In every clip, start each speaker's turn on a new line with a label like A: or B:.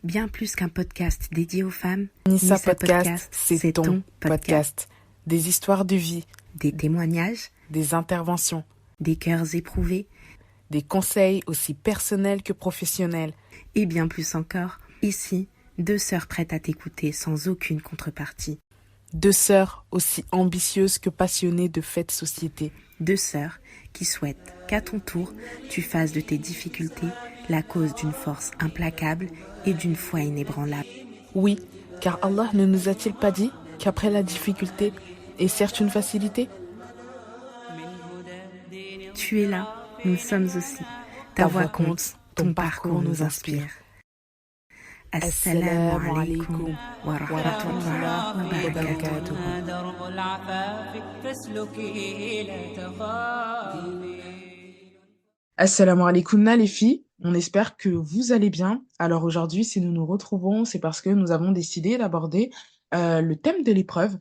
A: Bien plus qu'un podcast dédié aux femmes,
B: Nissa Podcast, c'est ton podcast. Des histoires de vie,
A: des témoignages,
B: des interventions,
A: des cœurs éprouvés,
B: des conseils aussi personnels que professionnels.
A: et bien plus encore. Ici, deux sœurs prêtes à t'écouter sans aucune contrepartie.
B: Deux sœurs aussi ambitieuses que passionnées de faits de société.
A: Deux sœurs qui souhaitent qu'à ton tour, tu fasses de tes difficultés la cause d'une force implacable et d'une foi inébranlable.
B: Oui, car Allah ne nous a-t-il pas dit qu'après la difficulté est certes une facilité?
A: Tu es là, nous sommes aussi. Ta voix compte, ton parcours nous inspire. Assalamu alaikum wa rahmatullahi wa barakatuh.
C: درب العفاف فاسلكي لا تخافي.
B: Assalamu alaikum les filles, on espère que vous allez bien. Alors aujourd'hui, si nous nous retrouvons, c'est parce que nous avons décidé d'aborder le thème de l'épreuve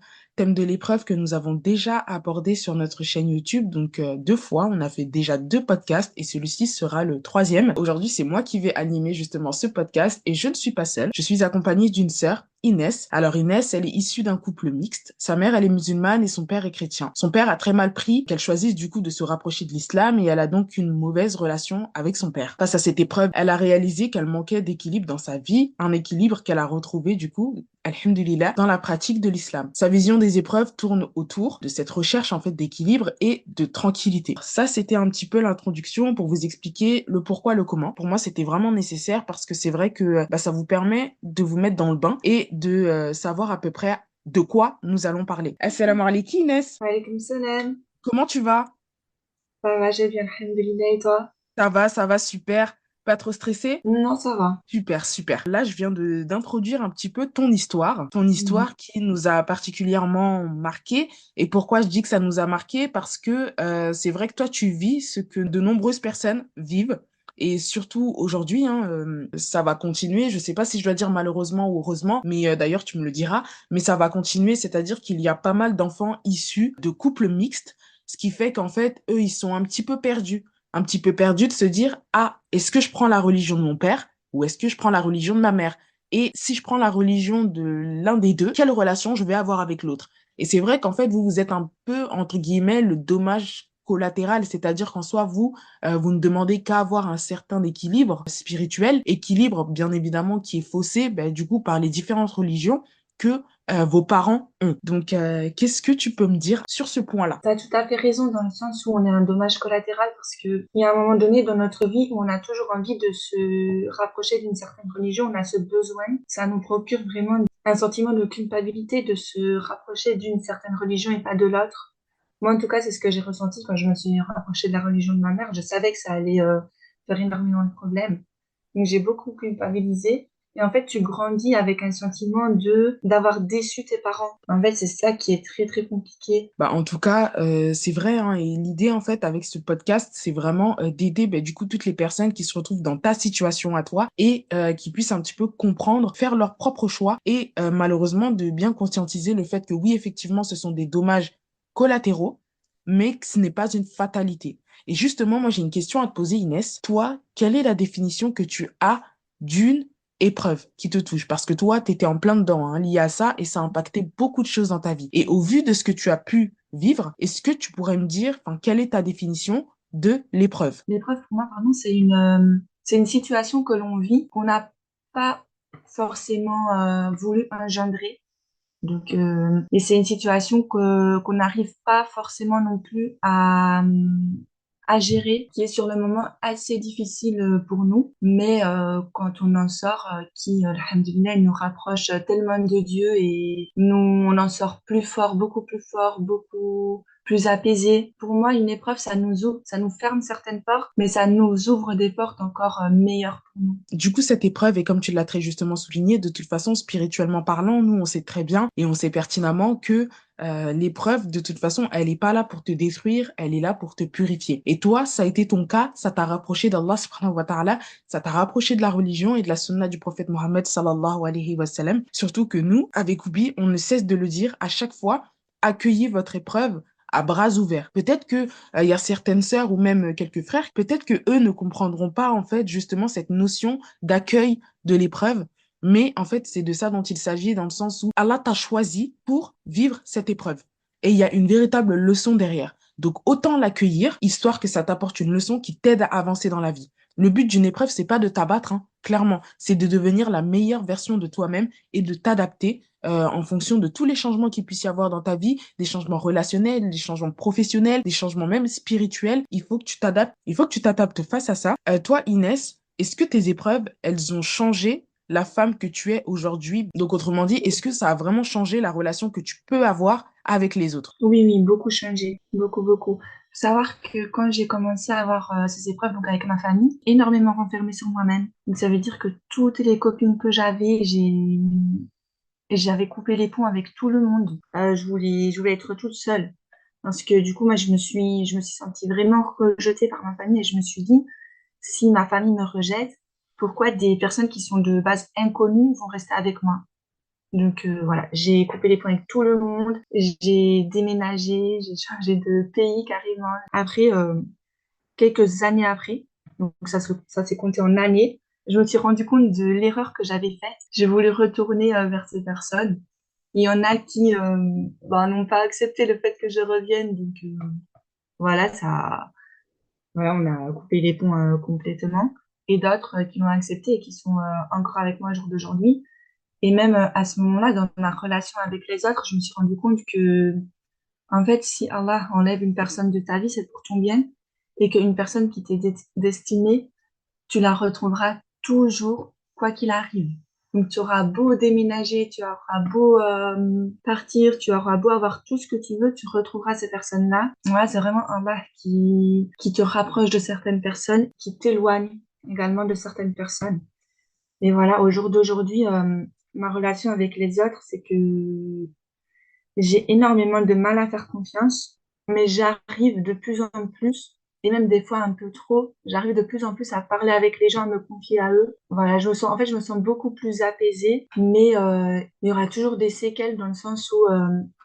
B: que nous avons déjà abordé sur notre chaîne YouTube, donc 2 fois, on a fait déjà 2 podcasts et celui-ci sera le 3e. Aujourd'hui, c'est moi qui vais animer justement ce podcast et je ne suis pas seule, je suis accompagnée d'une sœur, Inès. Alors Inès, elle est issue d'un couple mixte. Sa mère, elle est musulmane et son père est chrétien. Son père a très mal pris qu'elle choisisse du coup de se rapprocher de l'islam et elle a donc une mauvaise relation avec son père. Face à cette épreuve, elle a réalisé qu'elle manquait d'équilibre dans sa vie, un équilibre qu'elle a retrouvé du coup, alhamdulillah, dans la pratique de l'islam. Sa vision des épreuves tourne autour de cette recherche en fait d'équilibre et de tranquillité. Ça, c'était un petit peu l'introduction pour vous expliquer le pourquoi, le comment. Pour moi, c'était vraiment nécessaire parce que c'est vrai que ça vous permet de vous mettre dans le bain et de savoir à peu près de quoi nous allons parler. Assalamu alaikum Inès,
D: Walaikum salam.
B: comment tu vas?
D: Ça va, j'ai bien, alhamdoulilah, et toi?
B: Ça va, super. Pas trop stressé?
D: Non, ça va.
B: Super, super. Là, je viens d'introduire un petit peu ton histoire qui nous a particulièrement marqué. Et pourquoi je dis que ça nous a marqué? Parce que c'est vrai que toi, tu vis ce que de nombreuses personnes vivent. Et surtout aujourd'hui, ça va continuer. Je sais pas si je dois dire malheureusement ou heureusement, mais d'ailleurs, tu me le diras. Mais ça va continuer, c'est-à-dire qu'il y a pas mal d'enfants issus de couples mixtes, ce qui fait qu'en fait, eux, ils sont un petit peu perdus de se dire, ah, est-ce que je prends la religion de mon père ou est-ce que je prends la religion de ma mère? Et si je prends la religion de l'un des deux, quelle relation je vais avoir avec l'autre? Et c'est vrai qu'en fait, vous êtes un peu, entre guillemets, le dommage collatéral, c'est-à-dire qu'en soi, vous ne demandez qu'à avoir un certain équilibre spirituel, équilibre bien évidemment qui est faussé, du coup, par les différentes religions que vos parents ont. Donc, qu'est-ce que tu peux me dire sur ce point-là?
D: Tu as tout à fait raison dans le sens où on est un dommage collatéral parce que il y a un moment donné dans notre vie où on a toujours envie de se rapprocher d'une certaine religion, on a ce besoin. Ça nous procure vraiment un sentiment de culpabilité de se rapprocher d'une certaine religion et pas de l'autre. Moi, en tout cas, c'est ce que j'ai ressenti quand je me suis rapprochée de la religion de ma mère. Je savais que ça allait faire énormément de problèmes. Donc, j'ai beaucoup culpabilisé. Et en fait, tu grandis avec un sentiment d'avoir déçu tes parents. En fait, c'est ça qui est très, très compliqué.
B: En tout cas, c'est vrai, hein, et l'idée, en fait, avec ce podcast, c'est vraiment d'aider, du coup, toutes les personnes qui se retrouvent dans ta situation à toi et qui puissent un petit peu comprendre, faire leur propre choix et malheureusement, de bien conscientiser le fait que oui, effectivement, ce sont des dommages collatéraux, mais que ce n'est pas une fatalité. Et justement, moi, j'ai une question à te poser, Inès. Toi, quelle est la définition que tu as d'une épreuve qui te touche? Parce que toi, tu étais en plein dedans, hein, lié à ça, et ça a impacté beaucoup de choses dans ta vie. Et au vu de ce que tu as pu vivre, est-ce que tu pourrais me dire, quelle est ta définition de l'épreuve?
D: L'épreuve, pour moi, pardon, c'est une situation que l'on vit, qu'on n'a pas forcément voulu engendrer. Donc, et c'est une situation qu'on n'arrive pas forcément non plus à gérer, qui est sur le moment assez difficile pour nous, mais quand on en sort, alhamdoulilah, nous rapproche tellement de Dieu et nous, on en sort plus fort, beaucoup plus apaisé. Pour moi, une épreuve, ça nous ouvre, ça nous ferme certaines portes, mais ça nous ouvre des portes encore meilleures pour nous.
B: Du coup, cette épreuve, et comme tu l'as très justement souligné, de toute façon, spirituellement parlant, nous, on sait très bien et on sait pertinemment que l'épreuve, de toute façon, elle n'est pas là pour te détruire, elle est là pour te purifier. Et toi, ça a été ton cas, ça t'a rapproché d'Allah subhanahu wa ta'ala, ça t'a rapproché de la religion et de la sunna du prophète Mohammed sallallahu alayhi wa sallam. Surtout que nous, avec Oubi, on ne cesse de le dire à chaque fois, accueillez votre épreuve à bras ouverts. Peut-être que il y a certaines sœurs ou même quelques frères, peut-être que eux ne comprendront pas en fait justement cette notion d'accueil de l'épreuve, Mais en fait, c'est de ça dont il s'agit dans le sens où Allah t'a choisi pour vivre cette épreuve. Et il y a une véritable leçon derrière. Donc, autant l'accueillir, histoire que ça t'apporte une leçon qui t'aide à avancer dans la vie. Le but d'une épreuve, c'est pas de t'abattre, hein, clairement. C'est de devenir la meilleure version de toi-même et de t'adapter en fonction de tous les changements qu'il puisse y avoir dans ta vie, des changements relationnels, des changements professionnels, des changements même spirituels. Il faut que tu t'adaptes. Il faut que tu t'adaptes face à ça. Toi, Inès, est-ce que tes épreuves, elles ont changé la femme que tu es aujourd'hui? Donc, autrement dit, est-ce que ça a vraiment changé la relation que tu peux avoir avec les autres?
D: Oui, oui, beaucoup changé, beaucoup, beaucoup. Faut savoir que quand j'ai commencé à avoir ces épreuves donc avec ma famille, énormément renfermée sur moi-même. Donc ça veut dire que toutes les copines que j'avais, j'avais coupé les ponts avec tout le monde. Je voulais être toute seule parce que du coup moi je me suis sentie vraiment rejetée par ma famille et je me suis dit si ma famille me rejette, pourquoi des personnes qui sont de base inconnues vont rester avec moi? Donc voilà, j'ai coupé les ponts avec tout le monde, j'ai déménagé, j'ai changé de pays carrément. Après, quelques années après, donc ça s'est compté en années, je me suis rendu compte de l'erreur que j'avais faite. J'ai voulu retourner vers ces personnes. Il y en a qui n'ont pas accepté le fait que je revienne, donc voilà, voilà, on a coupé les ponts complètement. Et d'autres qui l'ont accepté et qui sont encore avec moi au jour d'aujourd'hui. Et même à ce moment-là, dans ma relation avec les autres, je me suis rendu compte que, en fait, si Allah enlève une personne de ta vie, c'est pour ton bien. Et qu'une personne qui t'est destinée, tu la retrouveras toujours, quoi qu'il arrive. Donc, tu auras beau déménager, tu auras beau partir, tu auras beau avoir tout ce que tu veux, tu retrouveras ces personnes-là. Voilà, c'est vraiment Allah qui te rapproche de certaines personnes, qui t'éloigne également de certaines personnes. Et voilà, au jour d'aujourd'hui, ma relation avec les autres, c'est que j'ai énormément de mal à faire confiance, mais j'arrive de plus en plus, et même des fois un peu trop, j'arrive de plus en plus à parler avec les gens, à me confier à eux. Voilà, je me sens beaucoup plus apaisée, mais il y aura toujours des séquelles dans le sens où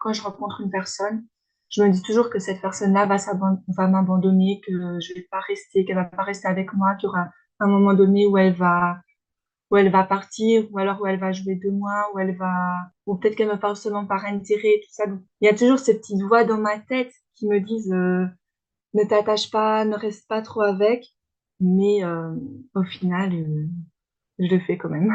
D: quand je rencontre une personne, je me dis toujours que cette personne-là va m'abandonner, que je vais pas rester, qu'elle va pas rester avec moi, qu'il y aura un moment donné où elle va partir, ou alors où elle va jouer de moi, ou peut-être qu'elle me parle seulement par intérêt, tout ça. Donc, il y a toujours ces petites voix dans ma tête qui me disent ne t'attache pas, ne reste pas trop avec. Mais au final, je le fais quand même.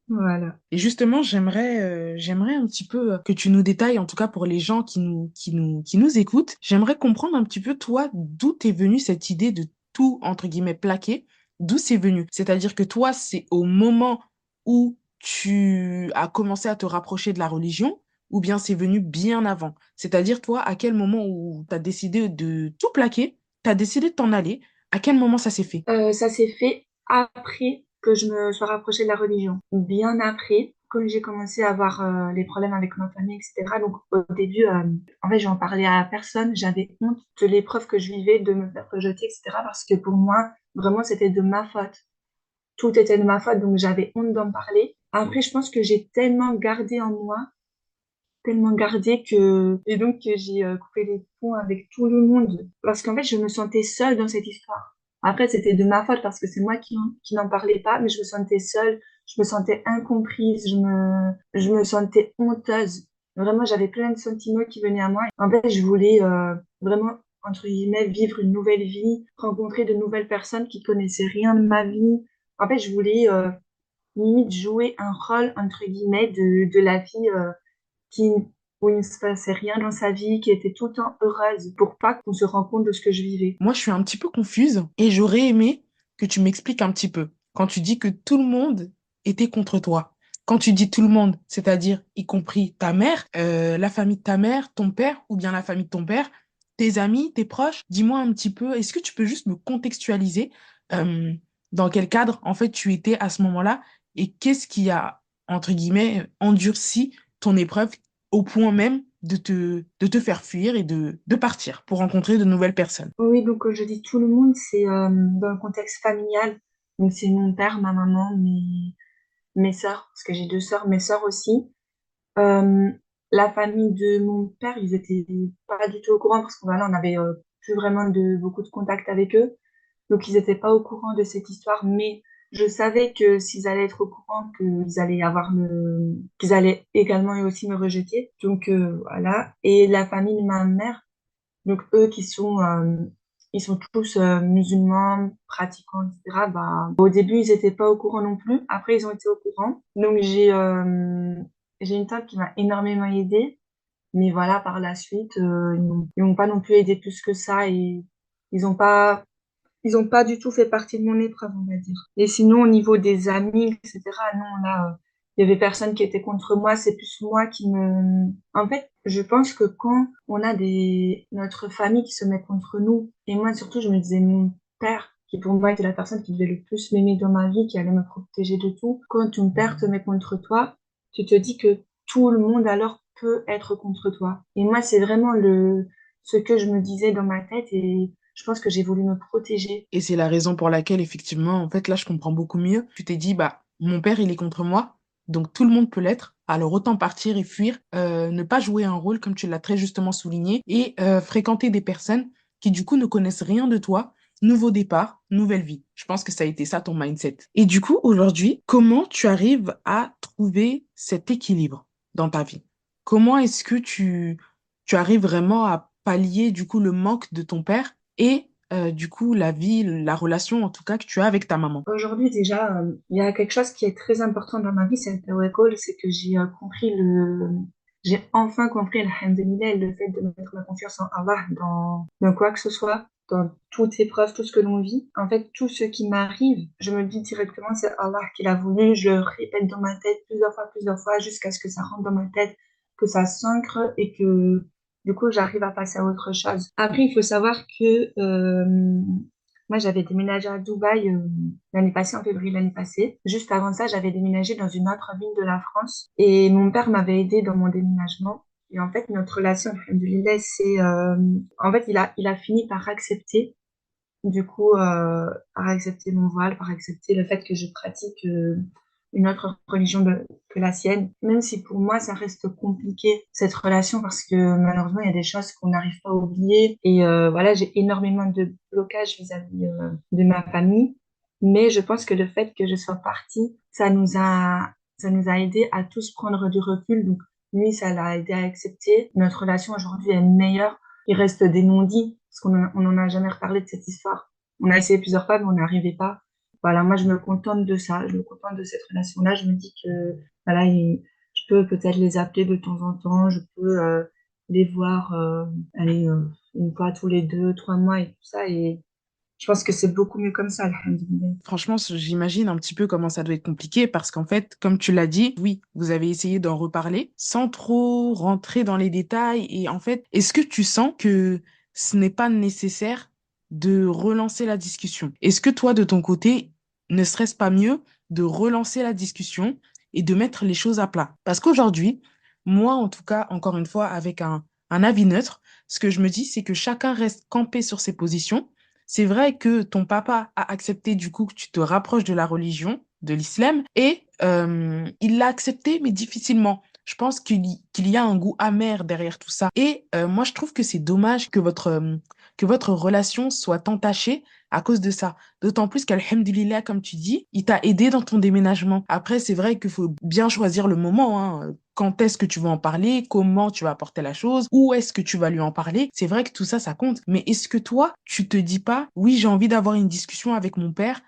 D: Voilà.
B: Et justement, j'aimerais un petit peu que tu nous détailles, en tout cas pour les gens qui nous écoutent, j'aimerais comprendre un petit peu, toi, d'où t'es venue cette idée de tout, entre guillemets, plaquer, d'où c'est venu. C'est-à-dire que toi, c'est au moment où tu as commencé à te rapprocher de la religion, ou bien c'est venu bien avant. C'est-à-dire, toi, à quel moment où tu as décidé de tout plaquer, tu as décidé de t'en aller, à quel moment ça s'est fait?
D: Ça s'est fait après que je me sois rapprochée de la religion. Bien après, quand j'ai commencé à avoir les problèmes avec ma famille, etc. Donc au début, en fait, j'en parlais à personne. J'avais honte de l'épreuve que je vivais, de me faire rejeter, etc. Parce que pour moi, vraiment, c'était de ma faute. Tout était de ma faute, donc j'avais honte d'en parler. Après, je pense que j'ai tellement gardé en moi, tellement gardé et donc que j'ai coupé les ponts avec tout le monde. Parce qu'en fait, je me sentais seule dans cette histoire. Après, c'était de ma faute parce que c'est moi qui n'en parlais pas, mais je me sentais seule, je me sentais incomprise, je me sentais honteuse. Vraiment, j'avais plein de sentiments qui venaient à moi. En fait, je voulais vraiment, entre guillemets, vivre une nouvelle vie, rencontrer de nouvelles personnes qui connaissaient rien de ma vie. En fait, je voulais limite jouer un rôle, entre guillemets, de la vie qui, où il ne se passait rien dans sa vie, qui était tout le temps heureuse pour pas qu'on se rende compte de ce que je vivais.
B: Moi, je suis un petit peu confuse et j'aurais aimé que tu m'expliques un petit peu. Quand tu dis que tout le monde était contre toi, quand tu dis tout le monde, c'est-à-dire y compris ta mère, la famille de ta mère, ton père ou bien la famille de ton père, tes amis, tes proches, dis-moi un petit peu, est-ce que tu peux juste me contextualiser euh, dans quel cadre en fait tu étais à ce moment-là et qu'est-ce qui a, entre guillemets, endurci ton épreuve au point même de te faire fuir et de partir pour rencontrer de nouvelles personnes.
D: Oui, donc quand je dis tout le monde, c'est dans le contexte familial. Donc c'est mon père, ma maman, mes sœurs, parce que j'ai deux sœurs, mes sœurs aussi. Euh, la famille de mon père, ils étaient pas du tout au courant parce qu'on voilà, on avait plus vraiment beaucoup de contact avec eux. Donc ils étaient pas au courant de cette histoire, mais je savais que s'ils allaient être au courant, qu'ils allaient également eux aussi me rejeter. Donc voilà. Et la famille de ma mère, donc eux ils sont tous musulmans, pratiquants, etc. Bah, au début, ils étaient pas au courant non plus. Après, ils ont été au courant. Donc j'ai une tante qui m'a énormément aidée. Mais voilà, par la suite, ils m'ont pas non plus aidé plus que ça et ils ont pas, ils ont pas du tout fait partie de mon épreuve, on va dire. Et sinon, au niveau des amis, etc., non, là, il y avait personne qui était contre moi, c'est plus moi qui me... En fait, je pense que quand on a notre famille qui se met contre nous, et moi surtout, je me disais, mon père, qui pour moi était la personne qui devait le plus m'aimer dans ma vie, qui allait me protéger de tout, quand ton père te met contre toi, tu te dis que tout le monde alors peut être contre toi. Et moi, c'est vraiment ce que je me disais dans ma tête et je pense que j'ai voulu me protéger.
B: Et c'est la raison pour laquelle, effectivement, en fait, là, je comprends beaucoup mieux. Tu t'es dit, bah, mon père, il est contre moi, donc tout le monde peut l'être. Alors autant partir et fuir, ne pas jouer un rôle, comme tu l'as très justement souligné, et fréquenter des personnes qui, du coup, ne connaissent rien de toi. Nouveau départ, nouvelle vie. Je pense que ça a été ça ton mindset. Et du coup, aujourd'hui, comment tu arrives à trouver cet équilibre dans ta vie? Comment est-ce que tu arrives vraiment à pallier, du coup, le manque de ton père et du coup, la vie, la relation en tout cas que tu as avec ta maman.
D: Aujourd'hui, déjà, il y a quelque chose qui est très important dans ma vie, c'est le école, c'est que j'ai enfin compris, alhamdoulilah, le fait de mettre ma confiance en Allah dans quoi que ce soit, dans toute épreuve, tout ce que l'on vit. En fait, tout ce qui m'arrive, je me le dis directement, c'est Allah qui l'a voulu, je le répète dans ma tête plusieurs fois, jusqu'à ce que ça rentre dans ma tête, que ça s'ancre et que, du coup, j'arrive à passer à autre chose. Après, il faut savoir que, moi, j'avais déménagé à Dubaï l'année passée, en février l'année passée. Juste avant ça, j'avais déménagé dans une autre ville de la France et mon père m'avait aidé dans mon déménagement. Et en fait, notre relation, alhamdoulilah, en fait, il a fini par accepter, du coup, par accepter mon voile, par accepter le fait que je pratique une autre religion que la sienne. Même si pour moi, ça reste compliqué, cette relation, parce que malheureusement, il y a des choses qu'on n'arrive pas à oublier. Et voilà, j'ai énormément de blocages vis-à-vis de ma famille. Mais je pense que le fait que je sois partie, ça nous a aidé à tous prendre du recul. Donc, lui, ça l'a aidé à accepter. Notre relation aujourd'hui est meilleure. Il reste des non-dits, parce on n'en a jamais reparlé de cette histoire. On a essayé plusieurs fois, mais on n'arrivait pas. Voilà, moi, je me contente de ça. Je me contente de cette relation-là. Je me dis que, voilà, je peux peut-être les appeler de temps en temps. Je peux les voir, allez, une fois tous les 2, 3 mois et tout ça. Et je pense que c'est beaucoup mieux comme ça, alhamdoulilah.
B: Franchement, j'imagine un petit peu comment ça doit être compliqué parce qu'en fait, comme tu l'as dit, oui, vous avez essayé d'en reparler sans trop rentrer dans les détails. Et en fait, est-ce que tu sens que ce n'est pas nécessaire de relancer la discussion? Est-ce que toi, de ton côté, ne serait-ce pas mieux de relancer la discussion et de mettre les choses à plat? Parce qu'aujourd'hui, moi, en tout cas, encore une fois, avec un avis neutre, ce que je me dis, c'est que chacun reste campé sur ses positions. C'est vrai que ton papa a accepté du coup que tu te rapproches de la religion, de l'islam, et il l'a accepté, mais difficilement. Je pense qu'il y a un goût amer derrière tout ça. Et moi, je trouve que c'est dommage que votre relation soit entachée à cause de ça. D'autant plus qu'alhamdulillah, comme tu dis, il t'a aidé dans ton déménagement. Après, c'est vrai qu'il faut bien choisir le moment, hein. Quand est-ce que tu vas en parler? Comment tu vas apporter la chose? Où est-ce que tu vas lui en parler? C'est vrai que tout ça, ça compte. Mais est-ce que toi, tu te dis pas, oui, j'ai envie d'avoir une discussion avec mon père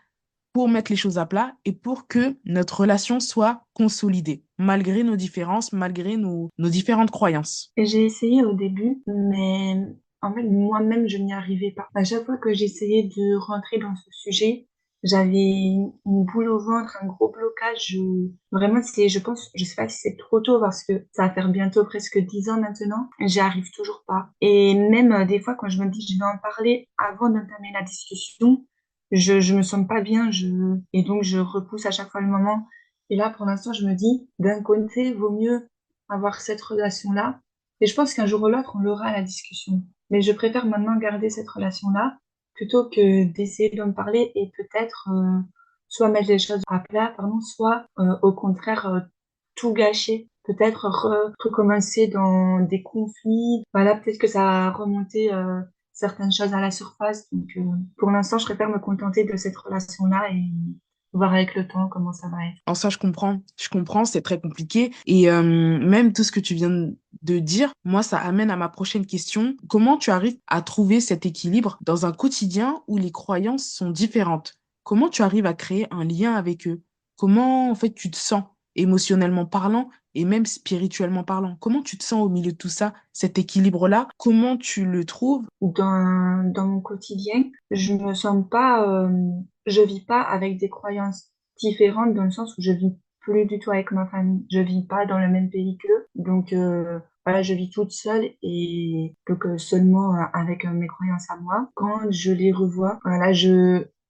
B: pour mettre les choses à plat et pour que notre relation soit consolidée, malgré nos différences, malgré nos différentes croyances?
D: Et j'ai essayé au début, mais en fait, moi-même, je n'y arrivais pas. À chaque fois que j'essayais de rentrer dans ce sujet, j'avais une boule au ventre, un gros blocage. Vraiment, je pense, je sais pas si c'est trop tôt parce que ça va faire bientôt presque 10 ans maintenant. J'y arrive toujours pas. Et même des fois, quand je me dis je vais en parler avant d'entamer la discussion, je me sens pas bien. Et donc, je repousse à chaque fois le moment. Et là, pour l'instant, je me dis, d'un côté, vaut mieux avoir cette relation-là. Et je pense qu'un jour ou l'autre, on l'aura à la discussion. Mais je préfère maintenant garder cette relation-là plutôt que d'essayer de me parler et peut-être soit mettre les choses à plat, pardon, soit au contraire tout gâcher. Peut-être recommencer dans des conflits. Voilà, peut-être que ça a remonté certaines choses à la surface. Donc pour l'instant, je préfère me contenter de cette relation-là voir avec le temps comment ça va être.
B: En ça, je comprends, c'est très compliqué. Et même tout ce que tu viens de dire, moi, ça amène à ma prochaine question. Comment tu arrives à trouver cet équilibre dans un quotidien où les croyances sont différentes? Comment tu arrives à créer un lien avec eux? Comment, en fait, tu te sens émotionnellement parlant et même spirituellement parlant? Comment tu te sens au milieu de tout ça, cet équilibre-là? Comment tu le trouves?
D: Dans mon quotidien, je vis pas avec des croyances différentes dans le sens où je vis plus du tout avec ma famille. Je vis pas dans le même pays qu'eux. Donc, voilà, je vis toute seule et donc seulement avec mes croyances à moi. Quand je les revois, voilà,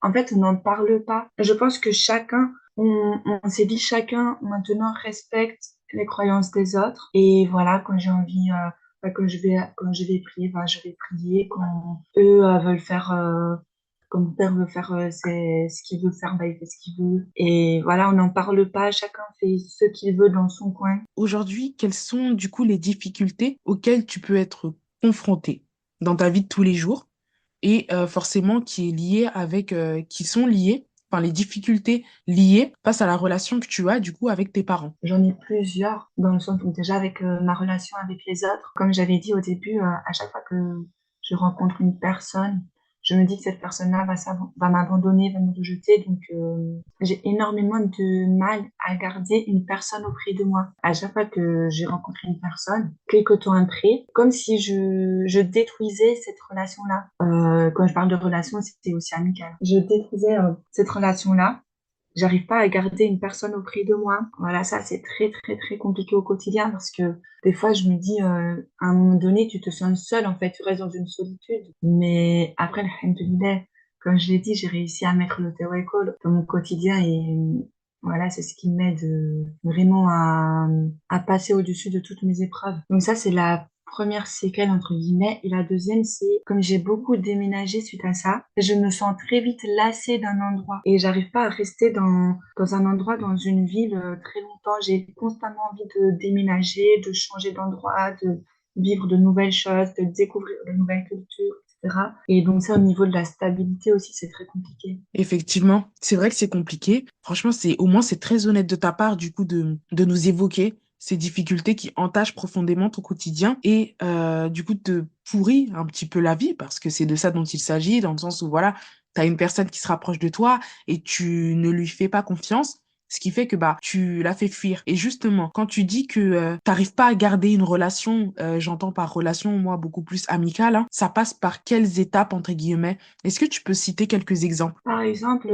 D: en fait, on n'en parle pas. Je pense que on s'est dit chacun maintenant respecte les croyances des autres. Et voilà, quand j'ai envie, quand je vais prier, ben, je vais prier. Quand eux veulent faire, quand mon père veut faire ce qu'il veut faire, ben, il fait ce qu'il veut. Et voilà, on n'en parle pas, chacun fait ce qu'il veut dans son coin.
B: Aujourd'hui, quelles sont du coup les difficultés auxquelles tu peux être confronté dans ta vie de tous les jours et forcément qui est lié avec qui sont liées, enfin les difficultés liées face à la relation que tu as du coup avec tes parents.
D: J'en ai plusieurs, dans le sens où déjà avec ma relation avec les autres, comme j'avais dit au début, à chaque fois que je rencontre une personne, je me dis que cette personne-là va m'abandonner, va me rejeter. Donc, j'ai énormément de mal à garder une personne auprès de moi. À chaque fois que j'ai rencontré une personne, quelque temps après, comme si je détruisais cette relation-là. Quand je parle de relation, c'était aussi amical. Je détruisais cette relation-là. J'arrive pas à garder une personne auprès de moi. Voilà, ça, c'est très, très, très compliqué au quotidien parce que des fois, je me dis, à un moment donné, tu te sens seule, en fait, tu restes dans une solitude. Mais après, alhamdoulilah, comme je l'ai dit, j'ai réussi à mettre le tawakkul dans mon quotidien et voilà, c'est ce qui m'aide vraiment à passer au-dessus de toutes mes épreuves. Donc ça, c'est la première séquelle, entre guillemets. Et la deuxième, c'est comme j'ai beaucoup déménagé suite à ça, je me sens très vite lassée d'un endroit et j'arrive pas à rester dans un endroit, dans une ville très longtemps. J'ai constamment envie de déménager, de changer d'endroit, de vivre de nouvelles choses, de découvrir de nouvelles cultures, etc. Et donc ça, au niveau de la stabilité aussi, c'est très compliqué.
B: Effectivement, c'est vrai que c'est compliqué. Franchement, c'est au moins c'est très honnête de ta part du coup de nous évoquer ces difficultés qui entachent profondément ton quotidien et du coup te pourrit un petit peu la vie parce que c'est de ça dont il s'agit dans le sens où voilà, tu as une personne qui se rapproche de toi et tu ne lui fais pas confiance. Ce qui fait que bah tu la fais fuir. Et justement, quand tu dis que t'arrives pas à garder une relation, j'entends par relation moi beaucoup plus amicale, hein, ça passe par quelles étapes entre guillemets? Est-ce que tu peux citer quelques exemples?
D: Par exemple,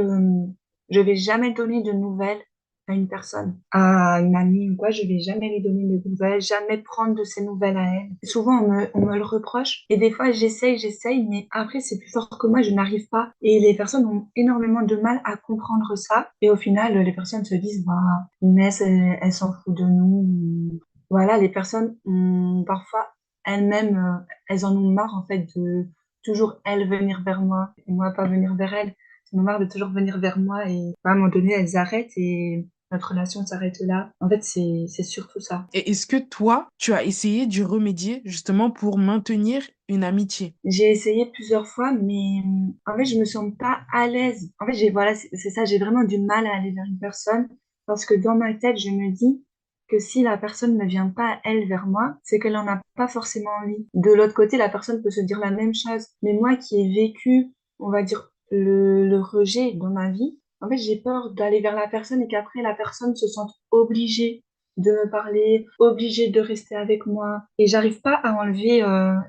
D: je vais jamais donner de nouvelles à une personne, à une amie ou quoi, je vais jamais lui donner de nouvelles, jamais prendre de ses nouvelles à elle. Souvent, on me le reproche et des fois, j'essaye, mais après, c'est plus fort que moi, je n'arrive pas. Et les personnes ont énormément de mal à comprendre ça. Et au final, les personnes se disent, bah, Inès, elle s'en fout de nous. Voilà, les personnes ont parfois elles-mêmes, elles en ont marre, en fait, de toujours elles venir vers moi et moi pas venir vers elles. Elles en ont marre de toujours venir vers moi et à un moment donné, elles arrêtent et notre relation s'arrête là. En fait, c'est surtout ça.
B: Et est-ce que toi, tu as essayé d'y remédier justement pour maintenir une amitié?
D: J'ai essayé plusieurs fois, mais en fait, je me sens pas à l'aise. En fait, voilà, c'est ça, j'ai vraiment du mal à aller vers une personne parce que dans ma tête, je me dis que si la personne ne vient pas, elle, vers moi, c'est qu'elle en a pas forcément envie. De l'autre côté, la personne peut se dire la même chose. Mais moi qui ai vécu, on va dire, le rejet dans ma vie, en fait, j'ai peur d'aller vers la personne et qu'après, la personne se sente obligée de me parler, obligée de rester avec moi. Et j'arrive pas à enlever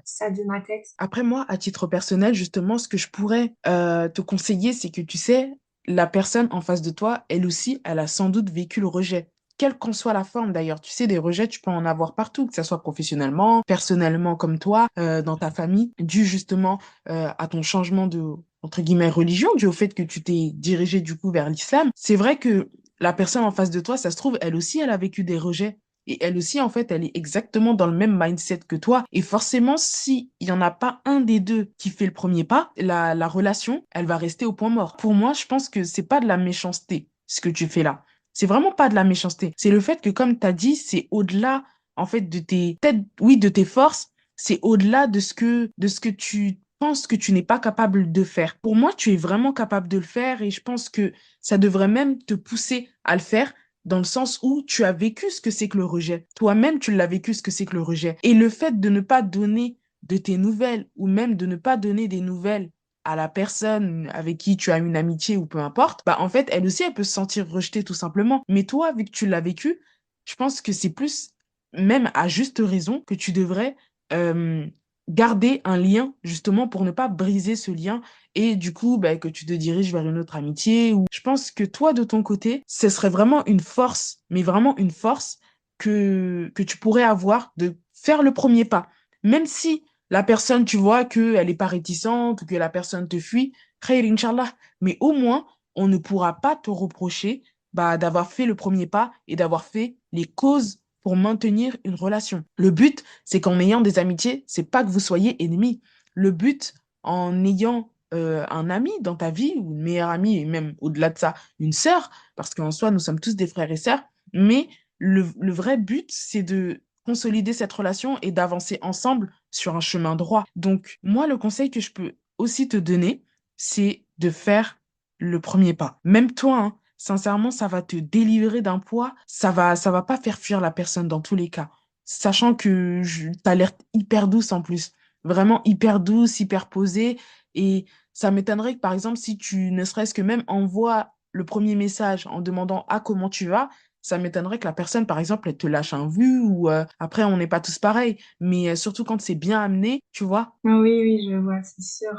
D: ça de ma tête.
B: Après moi, à titre personnel, justement, ce que je pourrais te conseiller, c'est que tu sais, la personne en face de toi, elle aussi, elle a sans doute vécu le rejet. Quelle qu'en soit la forme d'ailleurs, tu sais, des rejets, tu peux en avoir partout, que ce soit professionnellement, personnellement comme toi, dans ta famille, dû justement à ton changement de, entre guillemets, religion, dû au fait que tu t'es dirigé du coup vers l'islam. C'est vrai que la personne en face de toi, ça se trouve, elle aussi, elle a vécu des rejets. Et elle aussi, en fait, elle est exactement dans le même mindset que toi. Et forcément, s'il n'y en a pas un des deux qui fait le premier pas, la relation, elle va rester au point mort. Pour moi, je pense que c'est pas de la méchanceté, ce que tu fais là. C'est vraiment pas de la méchanceté. C'est le fait que, comme tu as dit, c'est au-delà, en fait, de tes, peut-être, oui, de tes forces. C'est au-delà de ce que tu penses que tu n'es pas capable de faire. Pour moi, tu es vraiment capable de le faire et je pense que ça devrait même te pousser à le faire dans le sens où tu as vécu ce que c'est que le rejet. Toi-même, tu l'as vécu ce que c'est que le rejet. Et le fait de ne pas donner de tes nouvelles ou même de ne pas donner des nouvelles à la personne avec qui tu as une amitié ou peu importe, bah en fait, elle aussi, elle peut se sentir rejetée tout simplement. Mais toi, vu que tu l'as vécu, je pense que c'est plus, même à juste raison, que tu devrais euh, garder un lien justement pour ne pas briser ce lien et du coup bah, que tu te diriges vers une autre amitié. Ou je pense que toi, de ton côté, ce serait vraiment une force, mais vraiment une force que tu pourrais avoir de faire le premier pas. Même si la personne, tu vois, qu'elle n'est pas réticente ou que la personne te fuit, khayr, Inch'Allah. Mais au moins, on ne pourra pas te reprocher bah, d'avoir fait le premier pas et d'avoir fait les causes pour maintenir une relation. Le but, c'est qu'en ayant des amitiés, c'est pas que vous soyez ennemis. Le but, en ayant un ami dans ta vie, ou une meilleure amie, et même au-delà de ça, une sœur, parce qu'en soi, nous sommes tous des frères et sœurs, mais le vrai but, c'est de consolider cette relation et d'avancer ensemble sur un chemin droit. Donc, moi, le conseil que je peux aussi te donner, c'est de faire le premier pas. Même toi, hein, sincèrement, ça va te délivrer d'un poids, ça va pas faire fuir la personne dans tous les cas. Sachant que t'as l'air hyper douce en plus. Vraiment hyper douce, hyper posée. Et ça m'étonnerait que, par exemple, si tu ne serait-ce que même envoies le premier message en demandant ah comment tu vas, ça m'étonnerait que la personne, par exemple, elle te lâche un vu ou après, on n'est pas tous pareils. Mais surtout quand c'est bien amené, tu vois.
D: Oui, oui, je vois, c'est sûr.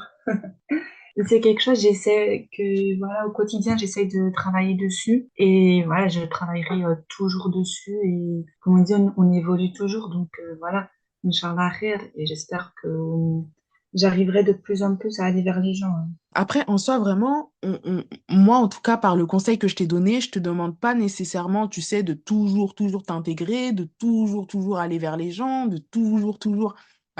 D: C'est quelque chose, j'essaie que, voilà, au quotidien, j'essaie de travailler dessus. Et voilà, je travaillerai toujours dessus. Et comme on dit, on évolue toujours. Donc voilà, Inch'Allah khair. Et j'espère que j'arriverai de plus en plus à aller vers les gens, hein.
B: Après, en soi, vraiment, moi, en tout cas, par le conseil que je t'ai donné, je te demande pas nécessairement, tu sais, de toujours, toujours t'intégrer, de toujours, toujours aller vers les gens, de toujours, toujours,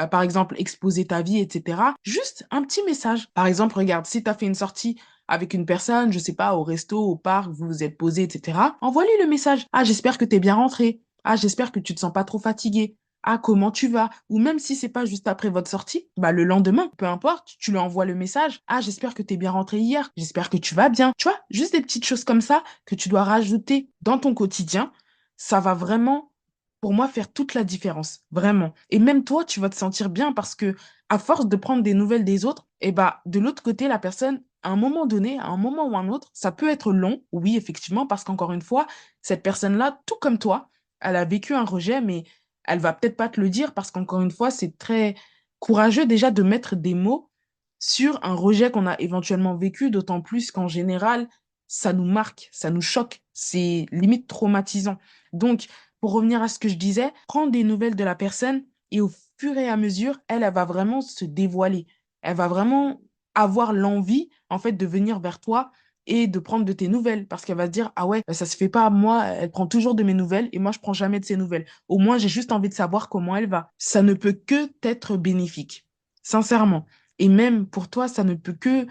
B: par exemple, exposer ta vie, etc. Juste un petit message. Par exemple, regarde, si tu as fait une sortie avec une personne, je sais pas, au resto, au parc, vous vous êtes posé, etc., envoie-lui le message. Ah, j'espère que tu es bien rentré. Ah, j'espère que tu te sens pas trop fatigué. Ah, comment tu vas? Ou même si c'est pas juste après votre sortie, bah le lendemain, peu importe, tu lui envoies le message. Ah, j'espère que t'es bien rentré hier. J'espère que tu vas bien. Tu vois, juste des petites choses comme ça que tu dois rajouter dans ton quotidien. Ça va vraiment, pour moi, faire toute la différence. Vraiment. Et même toi, tu vas te sentir bien parce que, à force de prendre des nouvelles des autres, et bah, de l'autre côté, la personne, à un moment donné, à un moment ou un autre, ça peut être long, oui, effectivement, parce qu'encore une fois, cette personne-là, tout comme toi, elle a vécu un rejet, mais elle va peut-être pas te le dire parce qu'encore une fois, c'est très courageux déjà de mettre des mots sur un rejet qu'on a éventuellement vécu, d'autant plus qu'en général, ça nous marque, ça nous choque, c'est limite traumatisant. Donc, pour revenir à ce que je disais, prends des nouvelles de la personne et au fur et à mesure, elle va vraiment se dévoiler. Elle va vraiment avoir l'envie, en fait, de venir vers toi et de prendre de tes nouvelles parce qu'elle va se dire, ah ouais, ça se fait pas, moi, elle prend toujours de mes nouvelles et moi, je prends jamais de ses nouvelles. Au moins, j'ai juste envie de savoir comment elle va. Ça ne peut que t'être bénéfique, sincèrement. Et même pour toi, ça ne peut que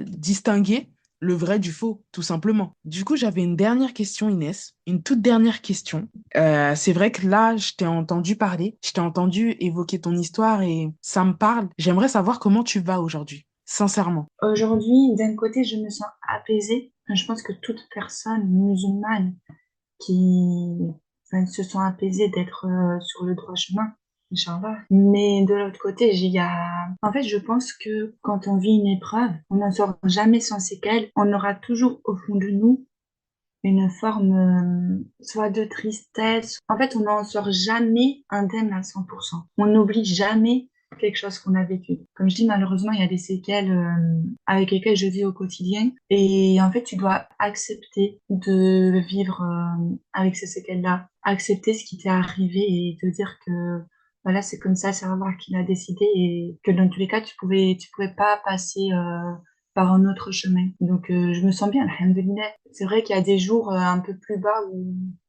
B: distinguer le vrai du faux, tout simplement. Du coup, j'avais une dernière question, Inès, une toute dernière question. C'est vrai que là, je t'ai entendu parler, je t'ai entendu évoquer ton histoire et ça me parle. J'aimerais savoir comment tu vas aujourd'hui, sincèrement.
D: Aujourd'hui, d'un côté, je me sens apaisée. Je pense que toute personne musulmane qui enfin, se sent apaisée d'être sur le droit chemin, Inch'Allah. Mais de l'autre côté, il y a... En fait, je pense que quand on vit une épreuve, on n'en sort jamais sans séquelles. On aura toujours au fond de nous une forme soit de tristesse. En fait, on n'en sort jamais indemne à 100%. On n'oublie jamais quelque chose qu'on a vécu. Comme je dis, malheureusement, il y a des séquelles avec lesquelles je vis au quotidien. Et en fait, tu dois accepter de vivre avec ces séquelles-là. Accepter ce qui t'est arrivé et te dire que voilà, c'est comme ça, c'est Allah qui l'a décidé et que dans tous les cas, tu pouvais pas passer par un autre chemin. Donc, je me sens bien, alhamdoulilah. C'est vrai qu'il y a des jours un peu plus bas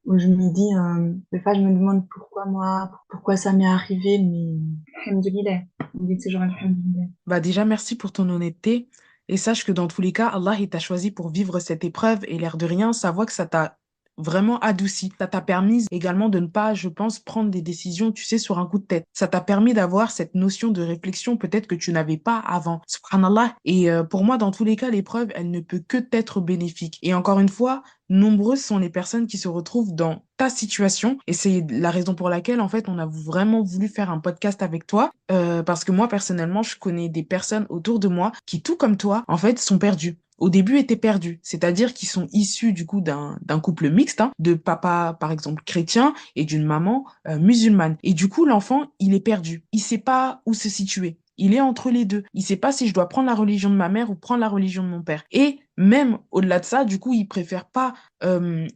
D: où je me dis, des fois, je me demande pourquoi moi, pourquoi ça m'est arrivé, mais alhamdoulilah. On dit toujours alhamdoulilah.
B: Bah déjà, merci pour ton honnêteté et sache que dans tous les cas, Allah, il t'a choisi pour vivre cette épreuve et l'air de rien, sa voix que ça t'a vraiment adouci. Ça t'a permis également de ne pas, je pense, prendre des décisions, tu sais, sur un coup de tête. Ça t'a permis d'avoir cette notion de réflexion peut-être que tu n'avais pas avant. Subhanallah. Et pour moi, dans tous les cas, l'épreuve, elle ne peut que t'être bénéfique. Et encore une fois, nombreuses sont les personnes qui se retrouvent dans ta situation et c'est la raison pour laquelle en fait on a vraiment voulu faire un podcast avec toi parce que moi personnellement je connais des personnes autour de moi qui tout comme toi en fait sont perdues. Au début étaient perdus, c'est-à-dire qu'ils sont issus du coup d'un couple mixte, hein, de papa par exemple chrétien et d'une maman musulmane. Et du coup l'enfant il est perdu, il sait pas où se situer. Il est entre les deux. Il sait pas si je dois prendre la religion de ma mère ou prendre la religion de mon père. Et même au-delà de ça, du coup, il préfère pas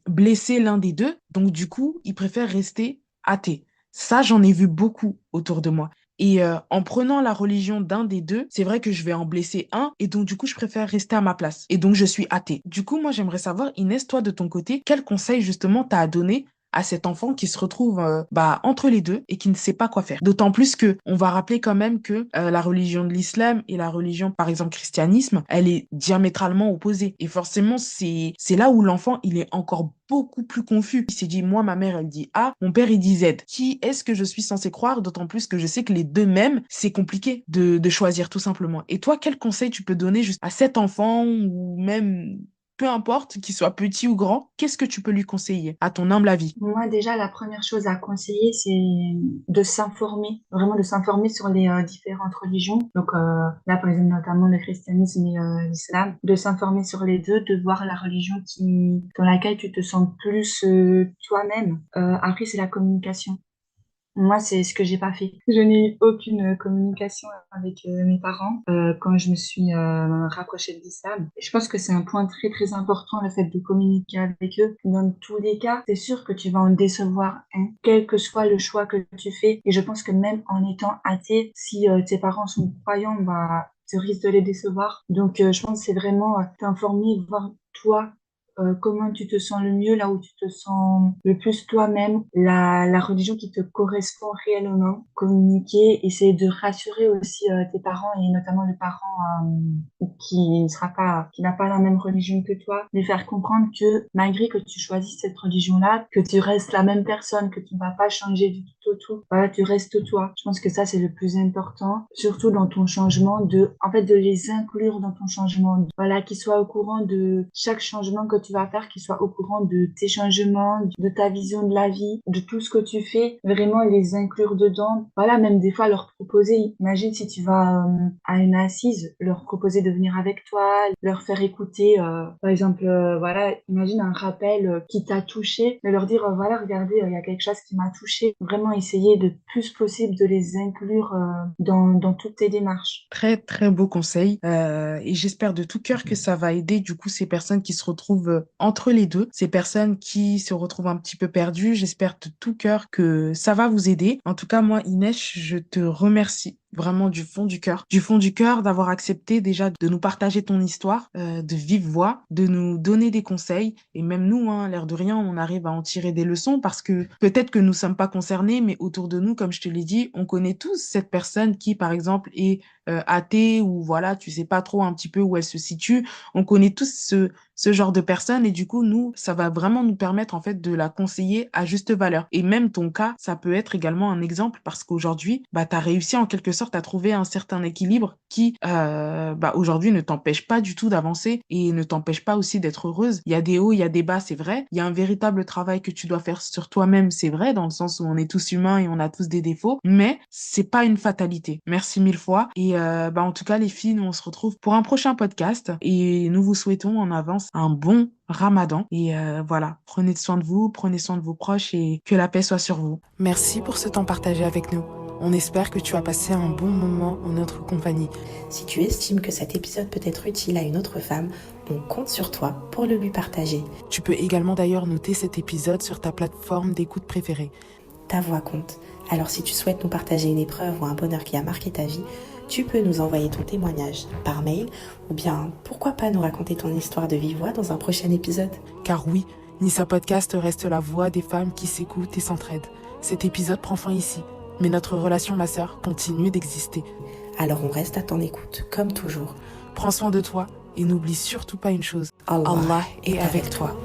B: blesser l'un des deux. Donc, du coup, il préfère rester athée. Ça, j'en ai vu beaucoup autour de moi. Et en prenant la religion d'un des deux, c'est vrai que je vais en blesser un. Et donc, du coup, je préfère rester à ma place. Et donc, je suis athée. Du coup, moi, j'aimerais savoir, Inès, toi, de ton côté, quel conseil, justement, t'as à donner à cet enfant qui se retrouve entre les deux et qui ne sait pas quoi faire. D'autant plus que on va rappeler quand même que la religion de l'islam et la religion, par exemple, christianisme, elle est diamétralement opposée. Et forcément, c'est là où l'enfant, il est encore beaucoup plus confus. Il s'est dit, moi, ma mère, elle dit A, mon père, il dit Z. Qui est-ce que je suis censé croire? D'autant plus que je sais que les deux mêmes, c'est compliqué de choisir tout simplement. Et toi, quel conseil tu peux donner juste à cet enfant ou même peu importe, qu'il soit petit ou grand, qu'est-ce que tu peux lui conseiller, à ton humble avis?
D: Moi, déjà, la première chose à conseiller, c'est de s'informer, vraiment de s'informer sur les différentes religions. Donc là, par exemple, notamment le christianisme et l'islam, de s'informer sur les deux, de voir la religion dans laquelle tu te sens plus toi-même. Après, c'est la communication. Moi, c'est ce que j'ai pas fait. Je n'ai eu aucune communication avec mes parents quand je me suis rapprochée de l'islam. Je pense que c'est un point très très important, le fait de communiquer avec eux. Dans tous les cas, c'est sûr que tu vas en décevoir un, quel que soit le choix que tu fais. Et je pense que même en étant athée, si tes parents sont croyants, bah, tu risques de les décevoir. Donc, je pense que c'est vraiment t'informer, voir toi comment tu te sens le mieux, là où tu te sens le plus toi-même, la religion qui te correspond réellement, communiquer, essayer de rassurer aussi tes parents et notamment le parent qui n'a pas la même religion que toi, lui faire comprendre que malgré que tu choisisses cette religion-là, que tu restes la même personne, que tu ne vas pas changer du tout au tout, voilà, tu restes toi. Je pense que ça c'est le plus important, surtout dans ton changement, en fait de les inclure dans ton changement, voilà, qu'ils soient au courant de chaque changement que tu vas faire, qu'ils soient au courant de tes changements, de ta vision de la vie, de tout ce que tu fais, vraiment les inclure dedans. Voilà, même des fois leur proposer, imagine si tu vas à une assise, leur proposer de venir avec toi, leur faire écouter, par exemple, voilà, imagine un rappel qui t'a touché, de leur dire, voilà, regardez, il y a quelque chose qui m'a touché. Vraiment essayer le plus possible de les inclure dans toutes tes démarches.
B: Très, très beau conseil. Et j'espère de tout cœur que ça va aider du coup ces personnes qui se retrouvent entre les deux, ces personnes qui se retrouvent un petit peu perdues. J'espère de tout cœur que ça va vous aider. En tout cas, moi, Inès, je te remercie vraiment du fond du cœur d'avoir accepté déjà de nous partager ton histoire de vive voix, de nous donner des conseils et même nous, hein, l'air de rien, on arrive à en tirer des leçons parce que peut-être que nous sommes pas concernés, mais autour de nous, comme je te l'ai dit, on connaît tous cette personne qui, par exemple, est athée ou voilà, tu sais pas trop un petit peu où elle se situe. On connaît tous ce genre de personnes et du coup, nous, ça va vraiment nous permettre en fait de la conseiller à juste valeur. Et même ton cas, ça peut être également un exemple parce qu'aujourd'hui, bah, tu as réussi en quelque sorte à trouver un certain équilibre qui, bah, aujourd'hui ne t'empêche pas du tout d'avancer et ne t'empêche pas aussi d'être heureuse. Il y a des hauts, il y a des bas, c'est vrai. Il y a un véritable travail que tu dois faire sur toi-même, c'est vrai, dans le sens où on est tous humains et on a tous des défauts, mais c'est pas une fatalité. Merci mille fois. Et bah, en tout cas, les filles, nous, on se retrouve pour un prochain podcast et nous vous souhaitons en avance un bon Ramadan. Et voilà, prenez soin de vous, prenez soin de vos proches et que la paix soit sur vous. Merci pour ce temps partagé avec nous. On espère que tu as passé un bon moment en notre compagnie.
A: Si tu estimes que cet épisode peut être utile à une autre femme, on compte sur toi pour le lui partager.
B: Tu peux également d'ailleurs noter cet épisode sur ta plateforme d'écoute préférée.
A: Ta voix compte. Alors si tu souhaites nous partager une épreuve ou un bonheur qui a marqué ta vie, tu peux nous envoyer ton témoignage par mail ou bien pourquoi pas nous raconter ton histoire de vive voix dans un prochain épisode.
B: Car oui, Nissa Podcast reste la voix des femmes qui s'écoutent et s'entraident. Cet épisode prend fin ici, mais notre relation, ma sœur, continue d'exister.
A: Alors on reste à ton écoute, comme toujours.
B: Prends soin de toi et n'oublie surtout pas une chose.
A: Allah est avec toi.